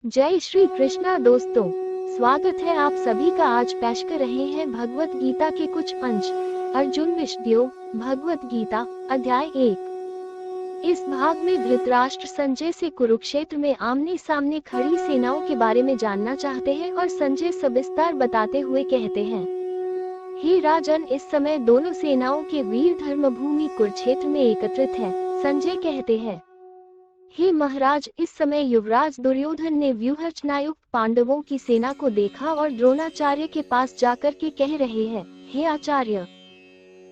जय श्री कृष्णा दोस्तों, स्वागत है आप सभी का। आज पेश कर रहे हैं भगवत गीता के कुछ अंश। अर्जुन विषद्योग, भगवत गीता अध्याय 1। इस भाग में धृतराष्ट्र संजय से कुरुक्षेत्र में आमने सामने खड़ी सेनाओं के बारे में जानना चाहते हैं और संजय सविस्तार बताते हुए कहते हैं, हे राजन, इस समय दोनों सेनाओं के वीर धर्मभूमि कुरुक्षेत्र में एकत्रित हैं। संजय कहते हैं, हे महाराज, इस समय युवराज दुर्योधन ने व्यूहरचनायुक्त पांडवों की सेना को देखा और द्रोणाचार्य के पास जाकर के कह रहे हैं, हे आचार्य,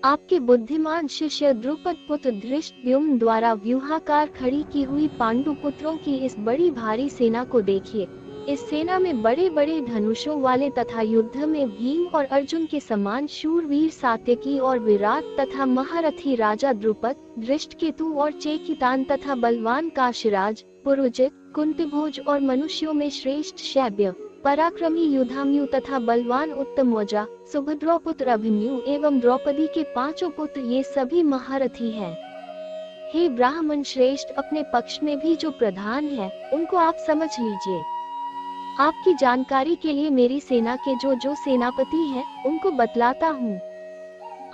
आपके बुद्धिमान शिष्य द्रुपद पुत्र धृष्टद्युम्न द्वारा व्यूहाकार खड़ी की हुई पांडु पुत्रों की इस बड़ी भारी सेना को देखिए। इस सेना में बड़े बड़े धनुषों वाले तथा युद्ध में भीम और अर्जुन के समान शूरवीर सात्यकी और विराट तथा महारथी राजा द्रुपद, धृष्टकेतु और चेकितान तथा बलवान काशीराज, पुरुजित, कुंतीभोज और मनुष्यों में श्रेष्ठ शैब्य, पराक्रमी युधामन्यु तथा बलवान उत्तमौजा, सुभद्रौपुत्र अभिमन्यु एवं द्रौपदी के पांचों पुत्र, ये सभी महारथी हैं। हे ब्राह्मण श्रेष्ठ, अपने पक्ष में भी जो प्रधान है उनको आप समझ लीजिए। आपकी जानकारी के लिए मेरी सेना के जो सेनापति हैं उनको बतलाता हूँ।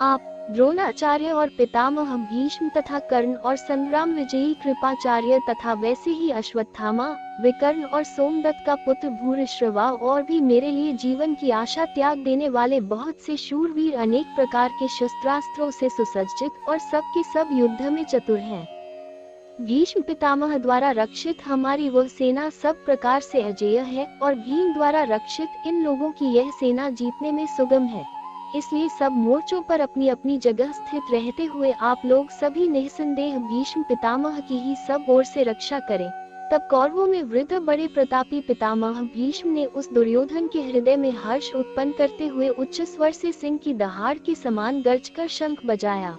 आप द्रोणाचार्य और पितामह भीष्म तथा कर्ण और संग्राम विजयी कृपाचार्य तथा वैसे ही अश्वत्थामा, विकर्ण और सोमदत्त का पुत्र भूरिश्रवा और भी मेरे लिए जीवन की आशा त्याग देने वाले बहुत से शूरवीर अनेक प्रकार के शस्त्रास्त्रों से सुसज्जित और सब के सब युद्ध में चतुर हैं। भीष्म पितामह द्वारा रक्षित हमारी वह सेना सब प्रकार से अजेय है और भीम द्वारा रक्षित इन लोगों की यह सेना जीतने में सुगम है। इसलिए सब मोर्चों पर अपनी अपनी जगह स्थित रहते हुए आप लोग सभी निसंदेह भीष्म पितामह की ही सब ओर से रक्षा करें। तब कौरवों में वृद्ध बड़े प्रतापी पितामह भीष्म ने उस दुर्योधन के हृदय में हर्ष उत्पन्न करते हुए उच्च स्वर से सिंह की दहाड़ के समान गर्जकर शंख बजाया।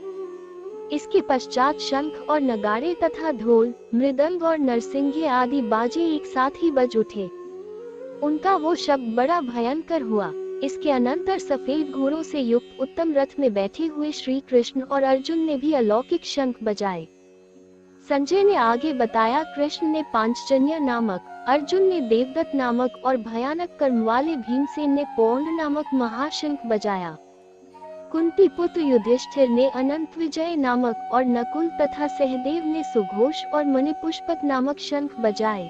इसके पश्चात शंख और नगाड़े तथा ढोल, मृदंग और नरसिंगे आदि बाजे एक साथ ही बज उठे। उनका वो शब्द बड़ा भयंकर हुआ। इसके अनंतर सफेद घोड़ों से युक्त उत्तम रथ में बैठे हुए श्री कृष्ण और अर्जुन ने भी अलौकिक शंख बजाए। संजय ने आगे बताया, कृष्ण ने पांचजन्य नामक, अर्जुन ने देवदत्त नामक और भयानक कर्म वाले भीमसेन ने पौंड नामक महाशंख बजाया। कुंती पुत्र युधिष्ठिर ने अनंत विजय नामक और नकुल तथा सहदेव ने सुघोष और मणिपुष्पक नामक शंख बजाए।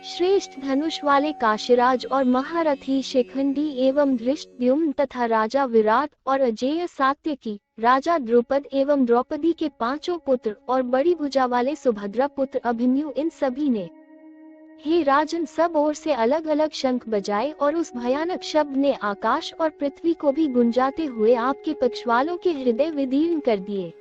श्रेष्ठ धनुष वाले काशीराज और महारथी शिखंडी एवं धृष्टद्युम्न तथा राजा विराट और अजेय सात्यकी, राजा द्रुपद एवं द्रौपदी के पांचों पुत्र और बड़ी भुजा वाले सुभद्रा पुत्र अभिमन्यु, इन सभी ने, हे राजन, सब ओर से अलग अलग शंख बजाए और उस भयानक शब्द ने आकाश और पृथ्वी को भी गुंजाते हुए आपके पक्षवालों के हृदय विदीर्ण कर दिए।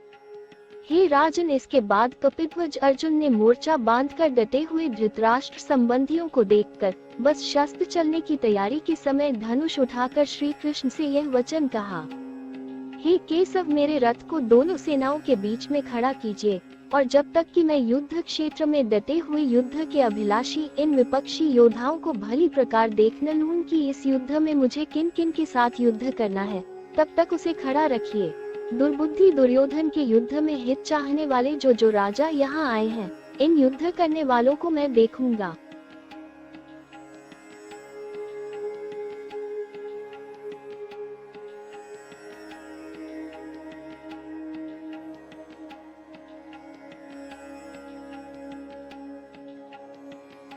हे राजन, इसके बाद कपिध्वज अर्जुन ने मोर्चा बांधकर डटे हुए धृतराष्ट्र संबंधियों को देखकर बस शस्त्र चलने की तैयारी के समय धनुष उठाकर श्री कृष्ण से यह वचन कहा, हे केशव, मेरे रथ को दोनों सेनाओं के बीच में खड़ा कीजिए और जब तक कि मैं युद्ध क्षेत्र में डटे हुए युद्ध के अभिलाषी इन विपक्षी योद्धाओं को भली प्रकार देख न लूं कि इस युद्ध में मुझे किन किन के साथ युद्ध करना है, तब तक उसे खड़ा रखिए। दुर्बुद्धि दुर्योधन के युद्ध में हित चाहने वाले जो राजा यहाँ आए हैं, इन युद्ध करने वालों को मैं देखूंगा।